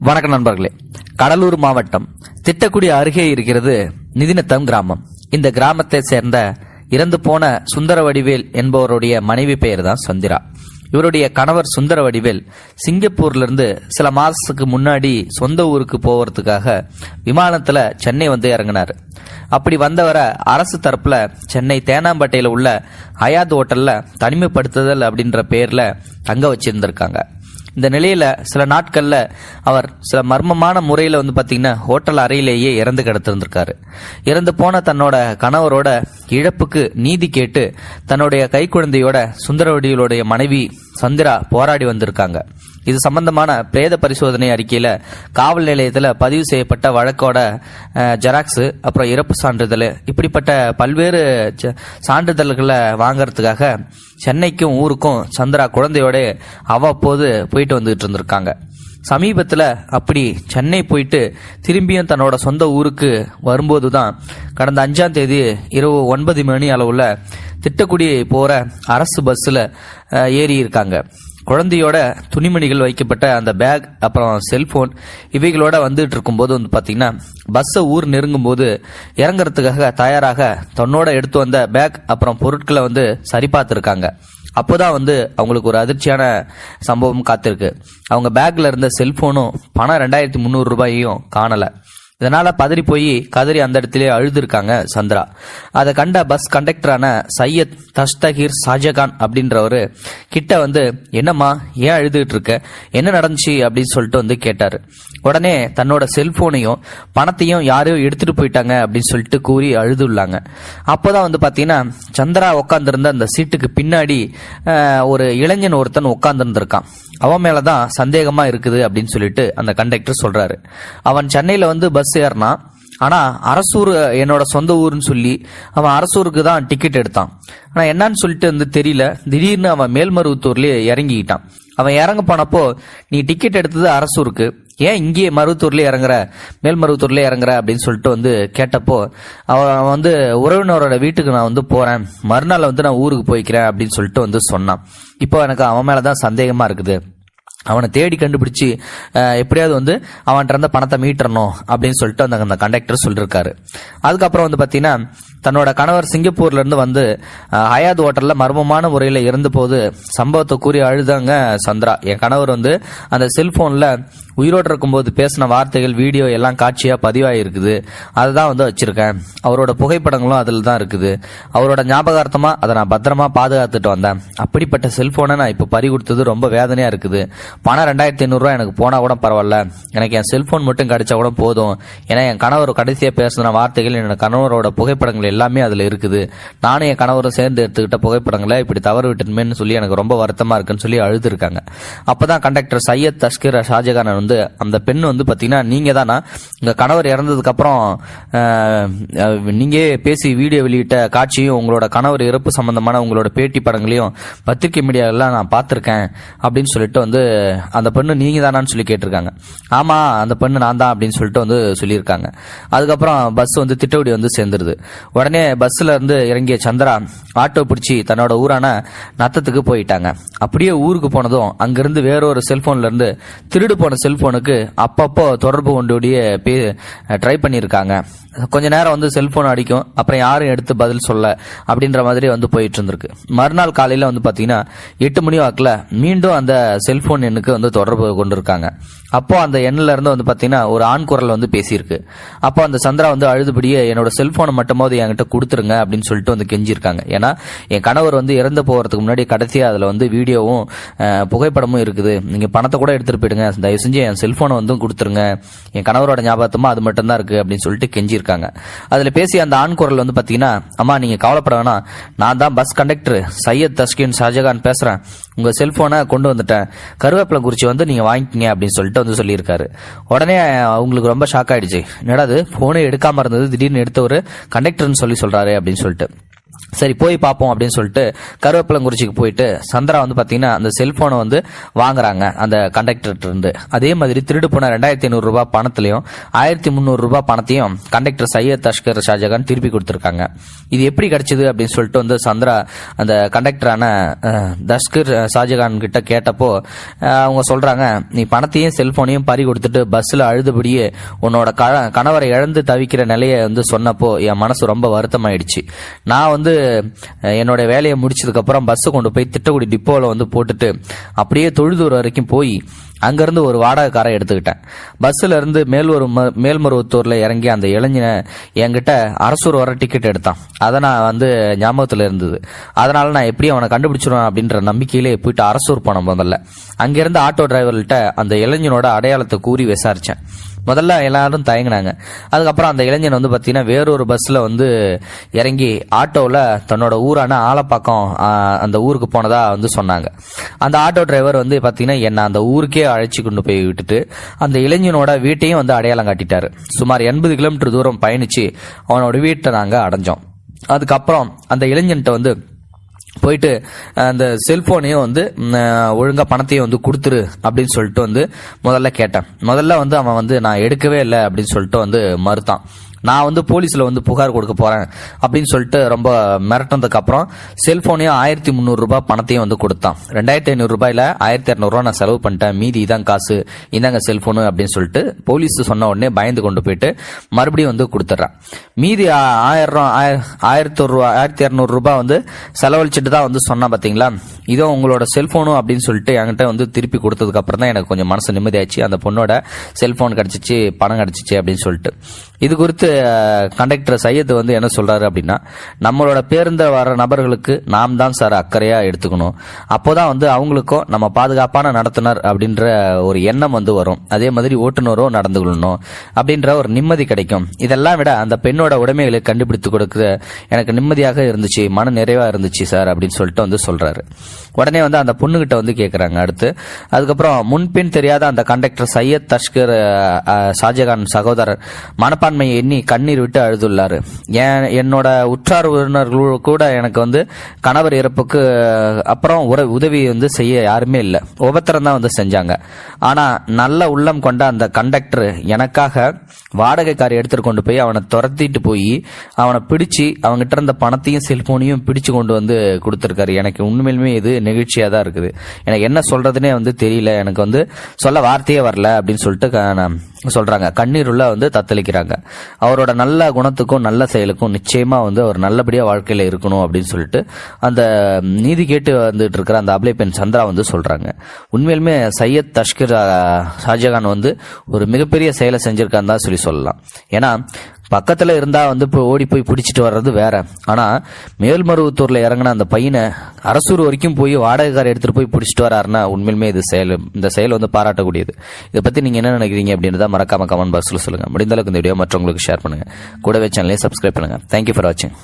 வணக்கம் நண்பர்களே. கடலூர் மாவட்டம் திட்டக்குடி அருகே இருக்கிறது நிதிநத்தம் கிராமம். இந்த கிராமத்தை சேர்ந்த இறந்து போன சுந்தரவடிவேல் என்பவருடைய மனைவி பெயர் தான் சந்திரா. இவருடைய கணவர் சுந்தரவடிவேல் சிங்கப்பூர்ல இருந்து சில மாசத்துக்கு முன்னாடி சொந்த ஊருக்கு போவதுக்காக விமானத்துல சென்னை வந்து இறங்கினார். அப்படி வந்தவரை அரசு தரப்புல சென்னை தேனாம்பேட்டையில உள்ள ஹயாத் ஹோட்டல்ல தனிமைப்படுத்துதல் அப்படின்ற பேர்ல தங்க வச்சிருந்திருக்காங்க. இந்த நிலையில சில நாட்கள்ல அவர் சில மர்மமான முறையில வந்து பாத்தீங்கன்னா ஹோட்டல் அறையிலேயே இறந்து கிடத்திருந்திருக்காரு. இறந்து போன தன்னோட கணவரோட இழப்புக்கு நீதி கேட்டு தன்னுடைய கைக்குழந்தையோட சுந்தரவடிவேலுடைய மனைவி சந்திரா போராடி வந்திருக்காங்க. இது சம்பந்தமான பிரேத பரிசோதனை அறிக்கையில காவல் நிலையத்தில் பதிவு செய்யப்பட்ட வழக்கோட ஜெராக்ஸ், அப்புறம் இறப்பு சான்றிதழ், இப்படிப்பட்ட பல்வேறு சான்றிதழ்களை வாங்கறதுக்காக சென்னைக்கும் ஊருக்கும் சந்திரா குழந்தையோட அவ்வப்போது போயிட்டு வந்துட்டு இருந்திருக்காங்க. சமீபத்தில் அப்படி சென்னை போயிட்டு திரும்பியும் தன்னோட சொந்த ஊருக்கு வரும்போது தான் கடந்த 5ஆம் தேதி இரவு 9 மணி அளவுல திட்டக்குடி போற அரசு பஸ்ல ஏறி இருக்காங்க. குழந்தையோட துணிமணிகள் வைக்கப்பட்ட அந்த பேக், அப்புறம் செல்போன் இவைகளோட வந்துட்டு இருக்கும்போது வந்து பாத்தீங்கன்னா பஸ்ஸை ஊர் நெருங்கும் போது இறங்குறதுக்காக தயாராக தன்னோட எடுத்து வந்த பேக் அப்புறம் பொருட்களை வந்து சரி பார்த்துருக்காங்க. அப்போதான் வந்து அவங்களுக்கு ஒரு அதிர்ச்சியான சம்பவம் காத்திருக்கு. அவங்க பேக்ல இருந்த செல்போனும் பணம் 2300 ரூபாயையும் காணல. இதனால பதறி போய் கதறி அந்த இடத்திலே அழுதுருக்காங்க சந்திரா. அதை கண்ட பஸ் கண்டக்டரான சையத் தஸ்தகீர் ஷாஜகான் அப்படின்றவரு கிட்ட வந்து, என்னம்மா ஏன் அழுதுகிட்டு இருக்க, என்ன நடந்துச்சு அப்படின்னு சொல்லிட்டு வந்து கேட்டாரு. உடனே தன்னோட செல்போனையும் பணத்தையும் யாரையோ எடுத்துட்டு போயிட்டாங்க அப்படின்னு சொல்லிட்டு கூறி அழுதுள்ளாங்க. அப்போதான் வந்து பாத்தீங்கன்னா சந்திரா உட்கார்ந்திருந்த அந்த சீட்டுக்கு பின்னாடி ஒரு இளைஞன் ஒருத்தன் உட்கார்ந்துருக்கான். அவன் மேலதான் சந்தேகமா இருக்குது அப்படின்னு சொல்லிட்டு அந்த கண்டக்டர் சொல்றாரு. அவன் சென்னையில வந்து பஸ் ஏறினான். ஆனா அரசூர் என்னோட சொந்த ஊர்னு சொல்லி அவன் அரசூருக்கு தான் டிக்கெட் எடுத்தான். ஆனா என்னன்னு சொல்லிட்டு வந்து தெரியல, திடீர்னு அவன் மேல்மருவத்தூர்லயே இறங்கிக்கிட்டான். அவன் இறங்க போனப்போ, நீ டிக்கெட் எடுத்தது அரசூருக்கு, ஏன் இங்கே மருவத்தூர்ல இறங்குற, மேல்மருவத்தூர்ல இறங்குற அப்படின்னு சொல்லிட்டு வந்து கேட்டப்போ, அவன் வந்து உறவினரோட வீட்டுக்கு நான் வந்து போறேன், மறுநாள் வந்து நான் ஊருக்கு போய்க்கிறேன் அப்படின்னு சொல்லிட்டு வந்து சொன்னான். இப்போ எனக்கு அவன் மேலதான் சந்தேகமா இருக்குது. அவனை தேடி கண்டுபிடிச்சு எப்படியாவது வந்து அவன்கிட்ட இருந்த பணத்தை மீட்டரணும் அப்படின்னு சொல்லிட்டு அந்த கண்டக்டர் சொல்லிருக்காரு. அதுக்கப்புறம் வந்து பாத்தீங்கன்னா தன்னோட கணவர் சிங்கப்பூர்ல இருந்து வந்து ஹயாத் ஹோட்டல்ல மர்மமான முறையில இருந்த போது சம்பவத்தை கூறி அழுதாங்க சந்திரா. என் கணவர் வந்து அந்த செல்போன்ல உயிரோடு இருக்கும்போது பேசின வார்த்தைகள், வீடியோ எல்லாம் காட்சியா பதிவாயிருக்குது. அதுதான் வந்து வச்சிருக்கேன். அவரோட புகைப்படங்களும் அதில் தான் இருக்குது. அவரோட ஞாபகார்த்தமா அதை நான் பத்திரமா பாதுகாத்துட்டு வந்தேன். அப்படிப்பட்ட செல்போனை நான் இப்ப பறி கொடுத்தது ரொம்ப வேதனையா இருக்குது. பணம் 2500 ரூபாய் எனக்கு போனா கூட பரவாயில்ல, எனக்கு என் செல்போன் மட்டும் கிடைச்சா கூட போதும். ஏன்னா என் கணவர் கடைசியா பேசின வார்த்தைகள், என் கணவரோட புகைப்படங்கள் எல்லாமே அதுல இருக்குது. நானும் என் கணவரும் சேர்ந்து எடுத்துக்கிட்ட புகைப்படங்களை இப்படி தவறு விட்டுமேன்னு சொல்லி எனக்கு ரொம்ப வருத்தமா இருக்குன்னு சொல்லி அழுதுருக்காங்க. அப்பதான் கண்டக்டர் சையத் தஸ்கீர் ஷாஜகான் வந்து, அந்த பெண் வந்து பாத்தீங்கன்னா, நீங்க தானா உங்க கணவர் இறந்ததுக்கு அப்புறம் நீங்க பேசி வீடியோ வெளியிட்ட காட்சியும் உங்களோட கணவர் இறப்பு சம்பந்தமான உங்களோட பேட்டி படங்களையும் பத்திரிகை மீடியாலாம் நான் பார்த்திருக்கேன் அப்படின்னு சொல்லிட்டு வந்து அந்த பெண்ணு நீங்க தானான்னு சொல்லி கேட்டிருக்காங்க. ஆமா, அந்த பெண்ணு நான் தான் அப்படின்னு சொல்லிட்டு வந்து சொல்லியிருக்காங்க. அதுக்கப்புறம் பஸ் வந்து திட்டக்குடி வந்து சேர்ந்துருது. உடனே பஸ்ல இருந்து இறங்கிய சந்திரா ஆட்டோ பிடிச்சி தன்னோட ஊரான நத்தத்துக்கு போயிட்டாங்க. அப்படியே ஊருக்கு போனதும் அங்கிருந்து வேறொரு செல்போன்ல இருந்து திருடு போன செல்போனுக்கு அப்பப்போ தொடர்பு கொண்டு ட்ரை பண்ணியிருக்காங்க. கொஞ்ச நேரம் வந்து செல்போன் அடிக்கும், அப்புறம் யாரும் எடுத்து பதில் சொல்ல அப்படின்ற மாதிரி வந்து போயிட்டு இருந்திருக்கு. மறுநாள் காலையில வந்து பாத்தீங்கன்னா 8 மணி வாக்குல மீண்டும் அந்த செல்போன் எண்ணுக்கு வந்து தொடர்பு கொண்டிருக்காங்க. அப்போ அந்த எண்ணில இருந்து வந்து பாத்தீங்கன்னா ஒரு ஆண் குரல் வந்து பேசியிருக்கு. அப்போ அந்த சந்திரா வந்து அழுதுபடியே என்னோட செல்போனை மட்டுமாவது என்கிட்ட கொடுத்துருங்க அப்படின்னு சொல்லிட்டு வந்து கெஞ்சிருக்காங்க. ஏன்னா என் கணவர் வந்து இறந்து போறதுக்கு முன்னாடி கடைசியா அதுல வந்து வீடியோவும் புகைப்படமும் இருக்குது, நீங்க பணத்தை கூட எடுத்துட்டு போயிடுங்க, தயவு செஞ்சு என் செல்போனை வந்து கொடுத்துருங்க, என் கணவரோட ஞாபகமா அது மட்டும் தான் இருக்கு அப்படின்னு சொல்லிட்டு கெஞ்சிருக்காங்க. அதுல பேசிய அந்த ஆண் குரல் வந்து பாத்தீங்கன்னா, அம்மா நீங்க கவலைப்பட வேணாம், நான் தான் பஸ் கண்டக்டர் சையத் தஸ்கீர் ஷாஜகான் பேசுறேன், உங்க செல்போனை கொண்டு வந்துட்டேன், கருவேப்பிலை குறிச்சி வந்து நீங்க வாங்கிக்கீங்க அப்படின்னு சொல்லிட்டு வந்து சொல்லியிருக்காரு. உடனே அவங்களுக்கு ரொம்ப ஷாக் ஆயிடுச்சு. என்னடா போனை எடுக்காம இருந்தது, திடீர்னு எடுத்த ஒரு கண்டக்டர்னு சொல்றாரு அப்படின்னு சொல்லிட்டு. சரி போய் பார்ப்போம் அப்படின்னு சொல்லிட்டு கருவேப்பிலங்குறிச்சிக்கு போயிட்டு சந்திரா வந்து பாத்தீங்கன்னா அந்த செல்போனை வந்து வாங்குறாங்க அந்த கண்டக்டர் இருந்து. அதே மாதிரி திருடு போன 2500 ரூபாய் பணத்திலையும் 1300 ரூபாய் பணத்தையும் கண்டக்டர் சையத் தஷ்கர் ஷாஜகான் திருப்பி கொடுத்திருக்காங்க. இது எப்படி கிடைச்சது அப்படின்னு சொல்லிட்டு வந்து சந்திரா அந்த கண்டக்டரான தஷ்கர் ஷாஜகான் கிட்ட கேட்டப்போ அவங்க சொல்றாங்க, நீ பணத்தையும் செல்போனையும் பறி கொடுத்துட்டு பஸ்ல அழுதுபடியே உன்னோட கணவரை இழந்து தவிக்கிற நிலையை வந்து சொன்னப்போ என் மனசு ரொம்ப வருத்தமாயிடுச்சு. நான் வந்து என்னோட வேலையை முடிச்சதுக்கு அப்புறம் பஸ் கொண்டு போய் திட்டக்குடி டிப்போல வந்து போட்டுட்டு அப்படியே தொழுதூர் வரைக்கும் போய் அங்கிருந்து ஒரு வாடகை காரை எடுத்துக்கிட்டேன். பஸ்ல இருந்து மேல்மருவத்தூர்ல இறங்கி அந்த இளைஞனை என்கிட்ட அரசூர் வர டிக்கெட் எடுத்தான். அதை நான் வந்து ஞாபகத்துல இருந்தது. அதனால நான் எப்படி அவனை கண்டுபிடிச்சிருவேன் அப்படின்ற நம்பிக்கையிலே போயிட்டு அரசூர் போனேன். முதல்ல அங்கிருந்து ஆட்டோ டிரைவர்கிட்ட அந்த இளைஞனோட அடையாளத்தை கூறி விசாரிச்சேன். முதல்ல எல்லாரும் தயங்கினாங்க. அதுக்கப்புறம் அந்த இளைஞன் வந்து பாத்தீங்கன்னா வேறொரு பஸ்ல வந்து இறங்கி ஆட்டோவில் தன்னோட ஊரான ஆலப்பாக்கம் அந்த ஊருக்கு போனதா வந்து சொன்னாங்க. அந்த ஆட்டோ டிரைவர் வந்து பாத்தீங்கன்னா என்ன அந்த ஊருக்கே அழைச்சி கொண்டு போய் விட்டுட்டு அந்த இளைஞனோட வீட்டையும் வந்து அடையாளம் காட்டிட்டாரு. சுமார் 80 கிலோமீட்டர் தூரம் பயணிச்சு அவனோட வீட்டை நாங்க அடைஞ்சோம். அதுக்கப்புறம் அந்த இளைஞன்ட்ட வந்து போயிட்டு அந்த செல்போனையும் வந்து ஒழுங்கா பணத்தையும் வந்து கொடுத்துரு அப்படின்னு சொல்லிட்டு வந்து முதல்ல கேட்டேன். முதல்ல வந்து அவன் வந்து நான் எடுக்கவே இல்லை அப்படின்னு சொல்லிட்டு வந்து மறுத்தான். நான் வந்து போலீஸ்ல வந்து புகார் கொடுக்க போறேன் அப்படின்னு சொல்லிட்டு ரொம்ப மிரட்டினதுக்கு அப்புறம் செல்போனையும் 1300 ரூபாய் பணத்தையும் வந்து கொடுத்தான். 2500 ரூபாயில 1200 ரூபாய் நான் செலவு பண்ணிட்டேன், மீதி இதான் காசு, இதாங்க செல்போனு அப்படின்னு சொல்லிட்டு போலீஸ் சொன்ன உடனே பயந்து கொண்டு போயிட்டு மறுபடியும் வந்து கொடுத்துட்றான். மீதி 1200 ரூபாய் வந்து செலவழிச்சிட்டு தான் வந்து சொன்னா பாத்தீங்களா, இதோ உங்களோட செல்போனும் அப்படின்னு சொல்லிட்டு என்கிட்ட வந்து திருப்பி கொடுத்ததுக்கு அப்புறம் தான் எனக்கு கொஞ்சம் மனசு நிம்மதியாச்சு. அந்த பொண்ணோட செல்போன் கிடைச்சிச்சு, பணம் கிடைச்சிச்சு அப்படின்னு சொல்லிட்டு. இது குறித்து கண்டக்டர் சையத் வந்து என்ன சொல்றாரு அப்படின்னா, நம்மளோட பேருந்த வர நபர்களுக்கு நாம் தான் சார் அக்கறையா எடுத்துக்கணும். அப்போதான் வந்து அவங்களுக்கும் நம்ம பாதுகாப்பான நடத்துனர் அப்படின்ற ஒரு எண்ணம் வந்து வரும். அதே மாதிரி ஓட்டுநரும் நடந்து கொள்ளணும் அப்படின்ற ஒரு நிம்மதி கிடைக்கும். இதெல்லாம் விட அந்த பெண்ணோட உடைமைகளை கண்டுபிடித்து கொடுக்க எனக்கு நிம்மதியாக இருந்துச்சு, மன நிறைவா இருந்துச்சு சார் அப்படின்னு சொல்லிட்டு வந்து சொல்றாரு. உடனே வந்து அந்த பொண்ணுகிட்ட வந்து கேட்கறாங்க அடுத்து. அதுக்கப்புறம் முன்பின் தெரியாத அந்த கண்டக்டர் சையத் தஷ்கர் ஷாஜகான் சகோதரர் மனப்பான்மையை எண்ணி கண்ணீர் விட்டு அழுதுள்ளாரு. என்னோட உற்றார் உறவினர்கள் கூட எனக்கு வந்து கணவர் இறப்புக்கு அப்புறம் உதவி வந்து செய்ய யாருமே இல்லை, உபத்திரம் தான் வந்து செஞ்சாங்க. ஆனா நல்ல உள்ளம் கொண்ட அந்த கண்டக்டர் எனக்காக வாடகை காரை எடுத்துட்டு கொண்டு போய் அவனை துரத்திட்டு போய் அவனை பிடிச்சு அவங்ககிட்ட இருந்த பணத்தையும் செல்போனையும் பிடிச்சு கொண்டு வந்து கொடுத்துருக்காரு. எனக்கு உண்மையிலுமே இது நெகிழ்ச்சியா தான் இருக்குது. எனக்கு என்ன சொல்றதுன்னே வந்து தெரியல, எனக்கு வந்து சொல்ல வார்த்தையே வரல அப்படின்னு சொல்லிட்டு சொல்றாங்க. கண்ணீருள்ள வந்து தத்தளிக்கிறாங்க. அவரோட நல்ல குணத்துக்கும் நல்ல செயலுக்கும் நிச்சயமா வந்து அவர் நல்லபடியா வாழ்க்கையில இருக்கணும் அப்படின்னு சொல்லிட்டு அந்த நீதி கேட்டு வந்துட்டு இருக்கிற அந்த அபலை பெண் சந்திரா வந்து சொல்றாங்க. உண்மையிலுமே சையத் தஷ்கர் ஷாஜகான் வந்து ஒரு மிகப்பெரிய செயலை செஞ்சிருக்கான்னு தான் சொல்லலாம். ஏன்னா பக்கத்துல இருந்தா வந்து ஓடி போய் பிடிச்சிட்டு வர்றது வேற. ஆனா மேல்மருவத்தூர்ல இறங்கின அந்த பையனை அரசூர் வரைக்கும் போய் வாடகைக்கார எடுத்துட்டு போய் பிடிச்சிட்டு வராருன்னா உண்மையிலுமே இந்த செயல் வந்து பாராட்டக்கூடியது. இதை பத்தி நீங்க என்ன நினைக்கிறீங்க அப்படின்றத மறக்காம கமெண்ட் பாக்ஸ்ல சொல்லுங்க. முடிந்த அளவுக்கு இந்த வீடியோ மற்றவங்களுக்கு ஷேர் பண்ணுங்க. கூடவே சேனலையும் சப்ஸ்கிரைப் பண்ணுங்க. தேங்க்யூ ஃபார் வாட்சிங்.